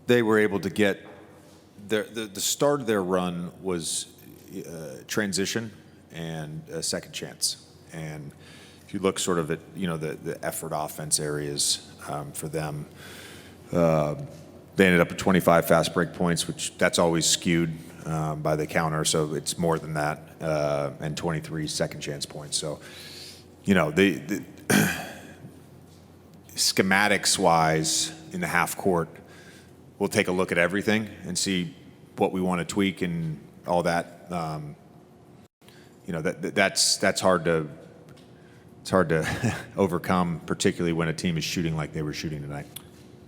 they were able to get the start of their run was transition and a second chance. And if you look sort of at the effort offense areas for them, they ended up with 25 fast break points, which that's always skewed by the counter, so it's more than that, and 23 second chance points. So, the schematics wise in the half court, we'll take a look at everything and see what we want to tweak and all that. That's hard to overcome, particularly when a team is shooting like they were shooting tonight.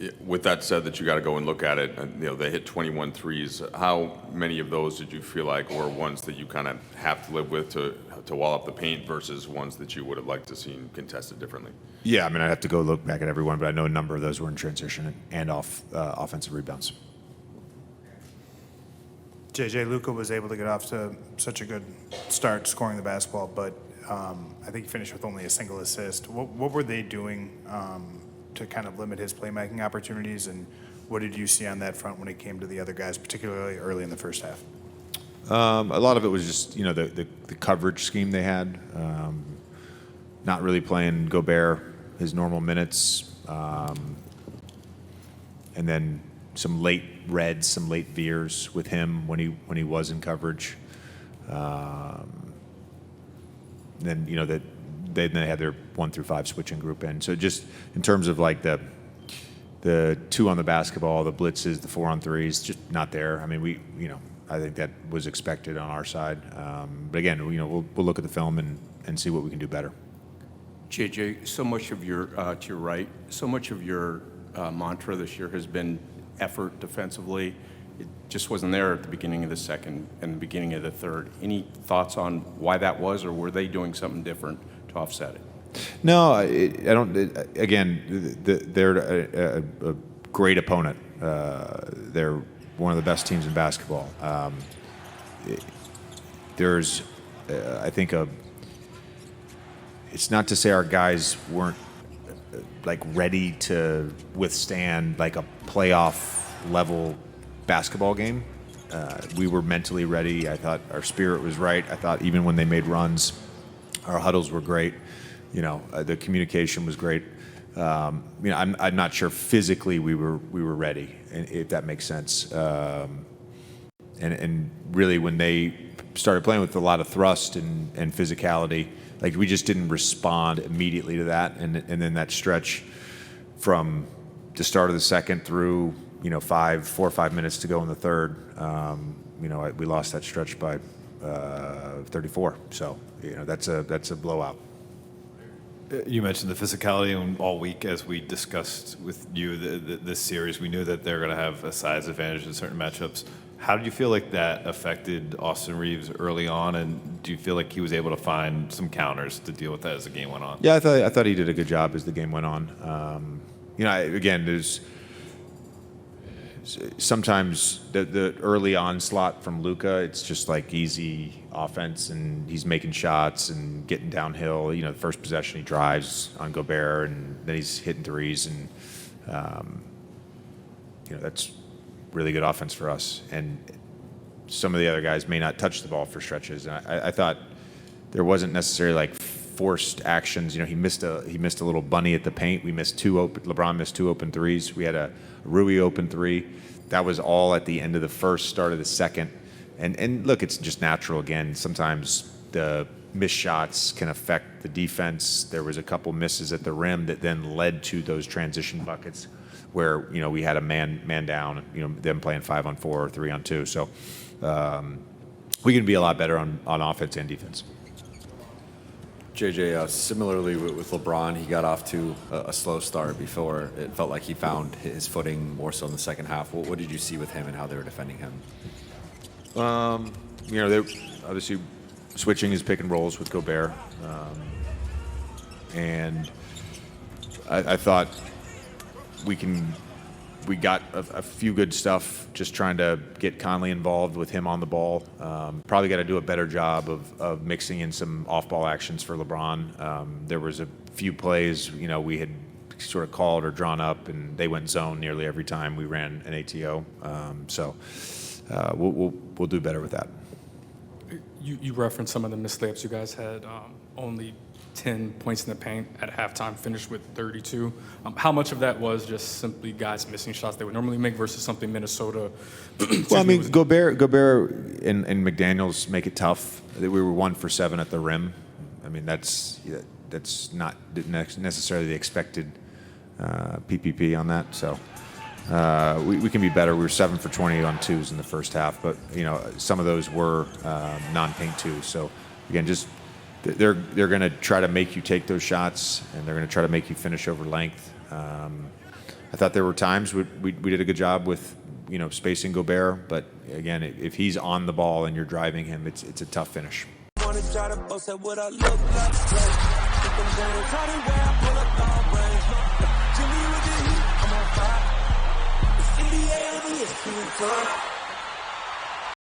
Yeah, with that said, that you got to go and look at it. They hit 21 threes. How many of those did you feel like were ones that you kind of have to live with to wall up the paint versus ones that you would have liked to see contested differently? Yeah, I mean, I'd have to go look back at every one, but I know a number of those were in transition and off offensive rebounds. JJ, Luka was able to get off to such a good start scoring the basketball, but I think he finished with only a single assist. What were they doing to kind of limit his playmaking opportunities, and what did you see on that front when it came to the other guys, particularly early in the first half? A lot of it was just the coverage scheme they had, not really playing Gobert his normal minutes, and then some late reds, some late veers with him when he was in coverage. Then they had their 1 through 5 switching group in. So just in terms of like the 2 on the basketball, the blitzes, the 4 on 3s, just not there. I mean, I think that was expected on our side. But again, we'll look at the film and see what we can do better. JJ, so much of your to your right, so much of your mantra this year has been effort defensively. It just wasn't there at the beginning of the second and the beginning of the third. Any thoughts on why that was, or were they doing something different to offset it? No, I don't. Again, they're a great opponent. They're one of the best teams in basketball. There's, I think, it's not to say our guys weren't like ready to withstand like a playoff level basketball game. We were mentally ready. I thought our spirit was right. I thought even when they made runs, our huddles were great. The communication was great. I'm not sure physically we were ready, if that makes sense. And really, when they started playing with a lot of thrust and physicality, like we just didn't respond immediately to that. And then that stretch from the start of the second through 4 or 5 minutes to go in the third, we lost that stretch by 34. So that's a blowout. You mentioned the physicality, and all week as we discussed with you this series, we knew that they're going to have a size advantage in certain matchups. How did you feel like that affected Austin Reeves early on, and do you feel like he was able to find some counters to deal with that as the game went on? Yeah, I thought he did a good job as the game went on. Again, there's sometimes the early onslaught from Luka, it's just like easy offense, and he's making shots and getting downhill. The first possession he drives on Gobert, and then he's hitting threes, and that's really good offense for us. And some of the other guys may not touch the ball for stretches. And I thought there wasn't necessarily like forced actions. He missed a little bunny at the paint. LeBron missed 2 open threes. We had a Rui open 3. That was all at the end of the first, start of the second. And look, it's just natural again. Sometimes the missed shots can affect the defense. There was a couple misses at the rim that then led to those transition buckets where we had a man down, them playing 5-on-4 or 3-on-2. So we can be a lot better on offense and defense. JJ, similarly with LeBron, he got off to a slow start before it felt like he found his footing more so in the second half. What did you see with him and how they were defending him? They're obviously switching his pick and rolls with Gobert. And I thought we got a few good stuff just trying to get Conley involved with him on the ball. Probably got to do a better job of mixing in some off-ball actions for LeBron. There was a few plays, we had sort of called or drawn up, and they went zone nearly every time we ran an ATO. We'll do better with that. You referenced some of the missed layups you guys had. Only 10 points in the paint at halftime, finished with 32. How much of that was just simply guys missing shots they would normally make versus something Minnesota? Well, I mean, Gobert and McDaniels make it tough. We were 1 for 7 at the rim. I mean, that's not necessarily the expected PPP on that. So we can be better. We were 7 for 20 on twos in the first half, but some of those were non-paint twos. So again, just they're going to try to make you take those shots, and they're going to try to make you finish over length. I thought there were times we did a good job with spacing Gobert, but again, if he's on the ball and you're driving him, it's a tough finish. Wanna try to boast at what I look like. Keep them down, try to wear, I pull up all range. Jimmy with the heat, I'm on fire. It's NBA on the ESPN.